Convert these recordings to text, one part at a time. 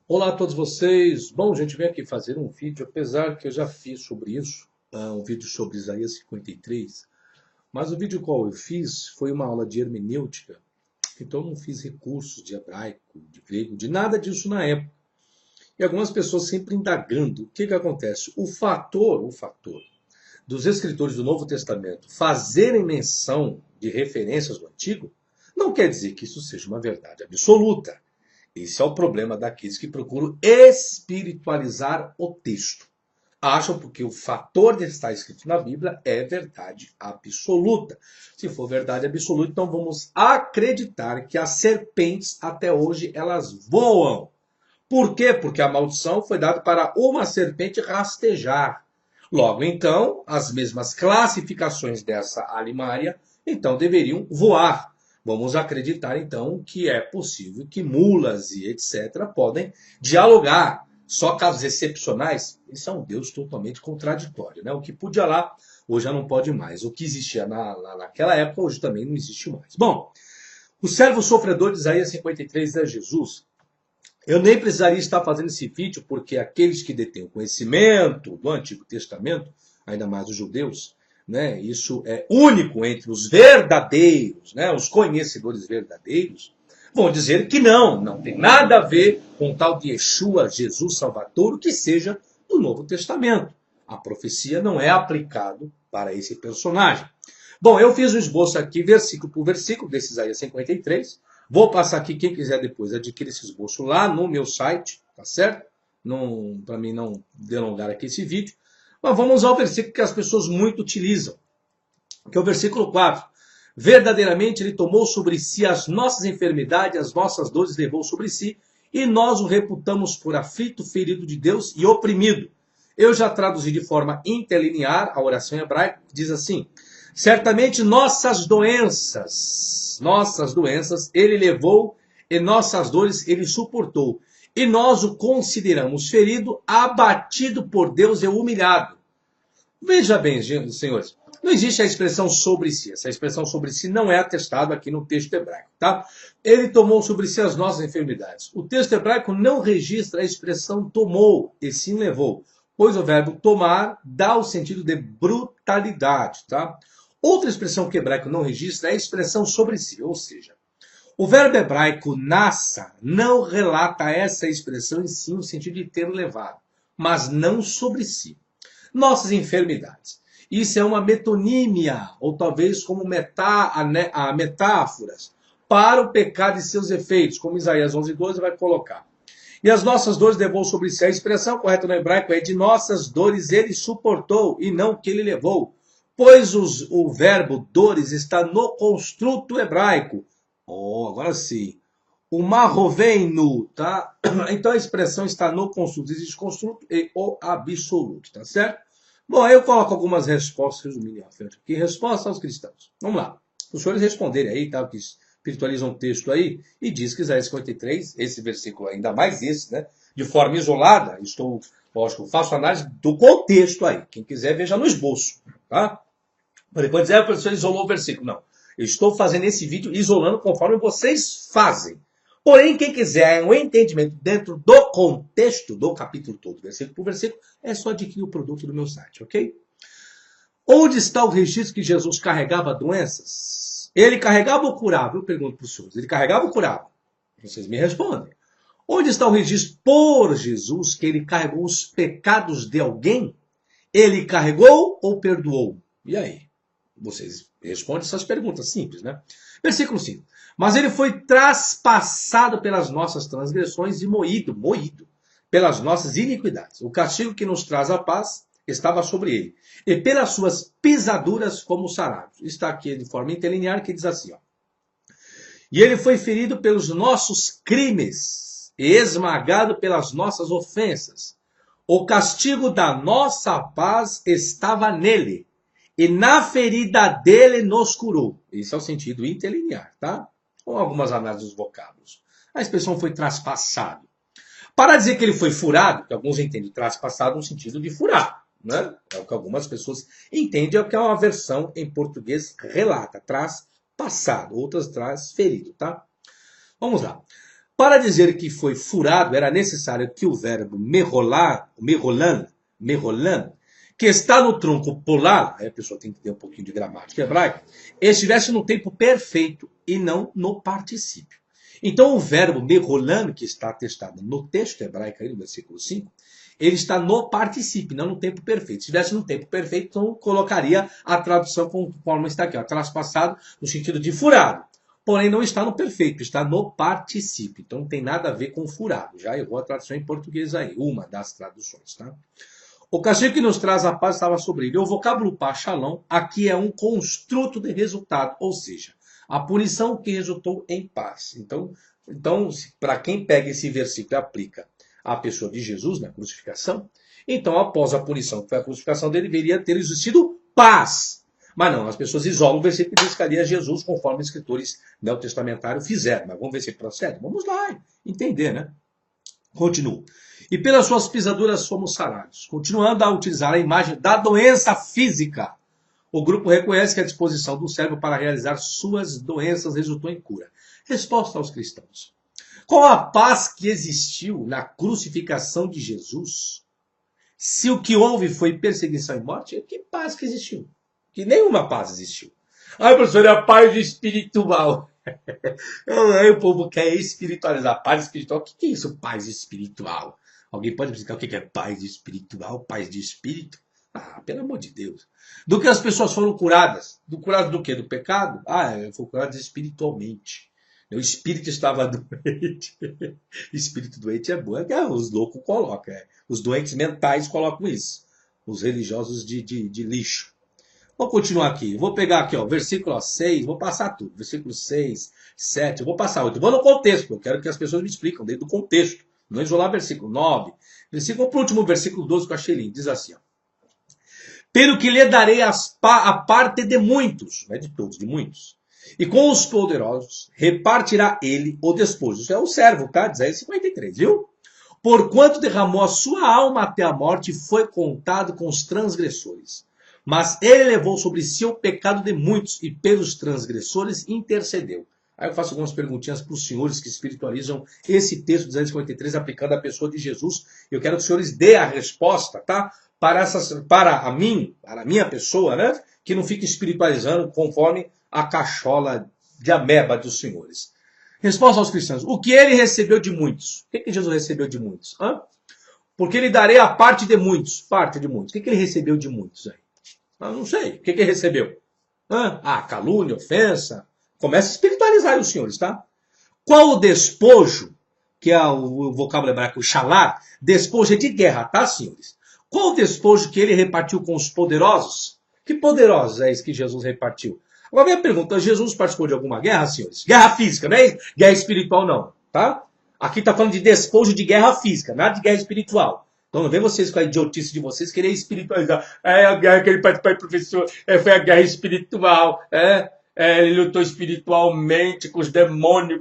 Olá a todos vocês. Bom, gente, vem aqui fazer um vídeo, apesar que eu já fiz sobre isso, um vídeo sobre Isaías 53, mas o vídeo qual eu fiz foi uma aula de hermenêutica, então eu não fiz recursos de hebraico, de grego, de nada disso na época. E algumas pessoas sempre indagando, o que acontece? O fator dos escritores do Novo Testamento fazerem menção de referências do Antigo, não quer dizer que isso seja uma verdade absoluta. Esse é o problema daqueles que procuram espiritualizar o texto. Acham porque o fator de estar escrito na Bíblia é verdade absoluta. Se for verdade absoluta, então vamos acreditar que as serpentes até hoje elas voam. Por quê? Porque a maldição foi dada para uma serpente rastejar. Logo, então, as mesmas classificações dessa alimária, então, deveriam voar. Vamos acreditar, então, que é possível que mulas e etc. podem dialogar. Só casos excepcionais. Isso é um Deus totalmente contraditório, né? O que podia lá, hoje já não pode mais. O que existia naquela época, hoje também não existe mais. Bom, o servo sofredor de Isaías 53 é Jesus. Eu nem precisaria estar fazendo esse vídeo, porque aqueles que detêm o conhecimento do Antigo Testamento, ainda mais os judeus, né, isso é único entre os verdadeiros, né, os conhecedores verdadeiros, vão dizer que não tem nada a ver com o tal de Yeshua, Jesus Salvador, que seja do Novo Testamento. A profecia não é aplicada para esse personagem. Bom, eu fiz o esboço aqui, versículo por versículo, desse Isaías 53. Vou passar aqui, quem quiser depois adquirir esse esboço lá no meu site, tá certo? Para mim não delongar aqui esse vídeo. Mas vamos ao versículo que as pessoas muito utilizam, que é o versículo 4. Verdadeiramente ele tomou sobre si as nossas enfermidades, as nossas dores levou sobre si, e nós o reputamos por aflito, ferido de Deus e oprimido. Eu já traduzi de forma interlinear a oração hebraica, que diz assim: certamente nossas doenças ele levou, e nossas dores ele suportou. E nós o consideramos ferido, abatido por Deus e humilhado. Veja bem, senhores, não existe a expressão sobre si. Essa expressão sobre si não é atestada aqui no texto hebraico, tá? Ele tomou sobre si as nossas enfermidades. O texto hebraico não registra a expressão tomou, e sim levou, pois o verbo tomar dá o sentido de brutalidade, tá? Outra expressão que o hebraico não registra é a expressão sobre si, ou seja, o verbo hebraico nassa não relata essa expressão em si no sentido de ter levado, mas não sobre si. Nossas enfermidades. Isso é uma metonímia, ou talvez como metáforas, para o pecado e seus efeitos, como Isaías 11:12 vai colocar. E as nossas dores levou sobre si. A expressão correta no hebraico é de nossas dores ele suportou, e não que ele levou. Pois o verbo dores está no construto hebraico. Oh, agora sim. O marroveino, tá? Então a expressão está no construto. Existe construto e o absoluto, tá certo? Bom, aí eu coloco algumas respostas, resumindo à frente aqui. Resposta aos cristãos. Vamos lá. Os senhores responderem aí, tá? Que espiritualizam o texto aí, e diz que Isaías 53, esse versículo, ainda mais esse, né? De forma isolada, lógico, faço análise do contexto aí. Quem quiser, veja no esboço, tá? Mas depois dizer, o professor isolou o versículo. Não. Eu estou fazendo esse vídeo isolando conforme vocês fazem. Porém, quem quiser um entendimento dentro do contexto do capítulo todo, versículo por versículo, é só adquirir o produto do meu site, ok? Onde está o registro que Jesus carregava doenças? Ele carregava ou curava? Eu pergunto para os senhores. Ele carregava ou curava? Vocês me respondem. Onde está o registro por Jesus que ele carregou os pecados de alguém? Ele carregou ou perdoou? E aí? Vocês respondem essas perguntas simples, né? Versículo 5. Mas ele foi traspassado pelas nossas transgressões e moído pelas nossas iniquidades. O castigo que nos traz a paz estava sobre ele. E pelas suas pisaduras fomos sarados. Está aqui de forma interlinear que diz assim, ó. E ele foi ferido pelos nossos crimes e esmagado pelas nossas ofensas. O castigo da nossa paz estava nele. E na ferida dele nos curou. Esse é o sentido interlinear, tá? Com algumas análises dos vocábulos. A expressão foi traspassado. Para dizer que ele foi furado, que alguns entendem traspassado no sentido de furar, né? É o que algumas pessoas entendem, é o que é uma versão em português relata, traspassado, outras traz ferido, tá? Vamos lá. Para dizer que foi furado, era necessário que o verbo merrolar, merrolan, que está no tronco polar, aí a pessoa tem que ter um pouquinho de gramática hebraica, estivesse no tempo perfeito e não no particípio. Então o verbo merrolan, que está atestado no texto hebraico, aí no versículo 5, ele está no particípio, não no tempo perfeito. Se estivesse no tempo perfeito, então colocaria a tradução conforme está aqui, ó, traspassado no sentido de furado. Porém, não está no perfeito, está no particípio. Então não tem nada a ver com furado. Já errou a tradução em português aí, uma das traduções, tá? O castigo que nos traz a paz estava sobre ele. O vocábulo pá, shalom, aqui é um construto de resultado, ou seja, a punição que resultou em paz. Então para quem pega esse versículo e aplica à pessoa de Jesus na crucificação, então após a punição que foi a crucificação dele, deveria ter existido paz. Mas não, as pessoas isolam o versículo e dizem Jesus conforme os escritores neotestamentários fizeram. Mas vamos ver se procede? Vamos lá, entender, né? Continuo. E pelas suas pisaduras somos sarados. Continuando a utilizar a imagem da doença física, o grupo reconhece que a disposição do cérebro para realizar suas doenças resultou em cura. Resposta aos cristãos. Com a paz que existiu na crucificação de Jesus, se o que houve foi perseguição e morte, que paz que existiu? Que nenhuma paz existiu. Ai, professor, é a paz espiritual. Aí o povo quer espiritualizar. Paz espiritual. O que é isso, paz espiritual? Alguém pode me explicar o que é paz espiritual? Paz de espírito? Ah, pelo amor de Deus. Do que as pessoas foram curadas? Curadas do quê? Do pecado? Ah, foram curadas espiritualmente. O espírito estava doente. Espírito doente é bom. Os loucos colocam. Os doentes mentais colocam isso. Os religiosos de lixo. Vou continuar aqui. Vou pegar aqui, ó, versículo 6. Vou passar tudo. Versículo 6, 7. Eu vou passar 8. Vou no contexto. Eu quero que as pessoas me explicam dentro do contexto. Não isolar versículo 9. Versículo, por último, versículo 12 que eu achei lindo. Diz assim, ó. Pelo que lhe darei a parte de muitos. Não é de todos, de muitos. E com os poderosos repartirá ele o despojo. Isso é o servo, tá? Isaías 53, viu? Porquanto derramou a sua alma até a morte, foi contado com os transgressores. Mas ele levou sobre si o pecado de muitos e pelos transgressores intercedeu. Aí eu faço algumas perguntinhas para os senhores que espiritualizam esse texto de Isaías 53 aplicando à pessoa de Jesus. Eu quero que os senhores dêem a resposta, tá? Para a minha pessoa, né? Que não fique espiritualizando conforme a cachola de ameba dos senhores. Resposta aos cristãos. O que ele recebeu de muitos? O que Jesus recebeu de muitos? Porque lhe darei a parte de muitos. Parte de muitos. O que ele recebeu de muitos aí? Não sei. O que ele recebeu? Calúnia, ofensa. Começa a espiritualizar aí os senhores, tá? Qual o despojo, que é o vocábulo hebraico shalar? Despojo é de guerra, tá, senhores? Qual o despojo que ele repartiu com os poderosos? Que poderosos é esse que Jesus repartiu? Agora vem a pergunta, Jesus participou de alguma guerra, senhores? Guerra física, não é guerra espiritual não, tá? Aqui está falando de despojo de guerra física, nada de guerra espiritual. Então não vem vocês com a idiotice de vocês querer espiritualizar. A guerra que ele participou, professor, foi a guerra espiritual. Ele lutou espiritualmente com os demônios.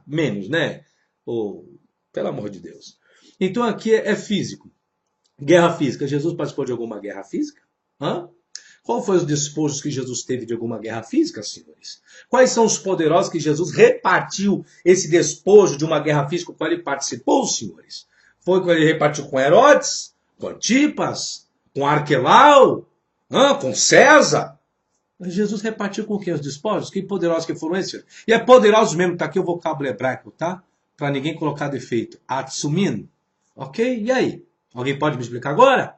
Menos, né? Pelo amor de Deus. Então aqui é físico. Guerra física. Jesus participou de alguma guerra física? Qual foi os despojos que Jesus teve de alguma guerra física, senhores? Quais são os poderosos que Jesus repartiu esse despojo de uma guerra física com a qual ele participou, senhores? Foi quando ele repartiu com Herodes, com Antipas, com Arquelau, com César? Jesus repartiu com quem os despojos? Que poderosos que foram esses? E é poderoso mesmo, tá aqui o vocábulo hebraico, tá? Para ninguém colocar defeito. Atsumin. Ok? E aí? Alguém pode me explicar agora?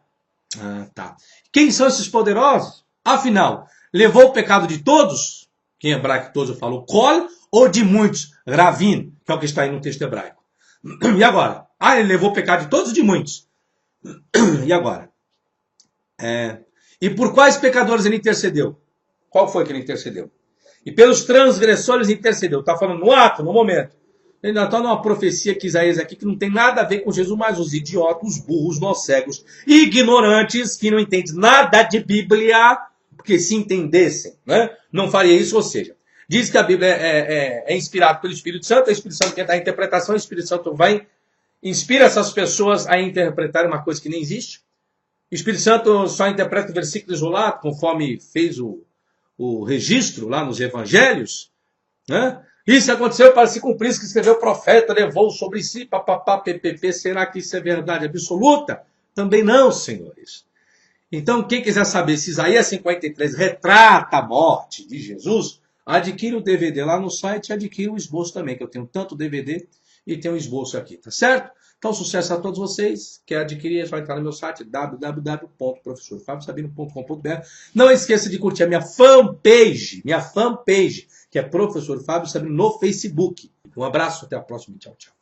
Tá. Quem são esses poderosos? Afinal, levou o pecado de todos? Que em hebraico todos eu falo kol, ou de muitos? Ravin, que é o que está aí no texto hebraico. E agora? Ele levou o pecado de todos ou de muitos? E agora? E por quais pecadores ele intercedeu? Qual foi que ele intercedeu? E pelos transgressores intercedeu. Está falando no ato, no momento. Ainda está numa profecia que Isaías aqui que não tem nada a ver com Jesus, mas os idiotas, os burros, nós cegos, ignorantes, que não entendem nada de Bíblia, porque se entendessem, né, não faria isso. Ou seja, diz que a Bíblia é inspirada pelo Espírito Santo, o Espírito Santo quer dar a interpretação, o Espírito Santo inspira essas pessoas a interpretar uma coisa que nem existe. O Espírito Santo só interpreta o versículo isolado, conforme fez o registro lá nos evangelhos, né? Isso aconteceu para se cumprir isso que escreveu o profeta, levou sobre si, papapá, ppp. Será que isso é verdade absoluta? Também não, senhores. Então, quem quiser saber se Isaías 53 retrata a morte de Jesus, adquire o DVD lá no site e adquire o esboço também, que eu tenho tanto DVD e tenho o esboço aqui, tá certo? Então, sucesso a todos vocês. Quer adquirir, é só entrar no meu site www.professorfabiosabino.com.br. Não esqueça de curtir a minha fanpage, que é Professor Fábio Sabino no Facebook. Um abraço, até a próxima. Tchau, tchau.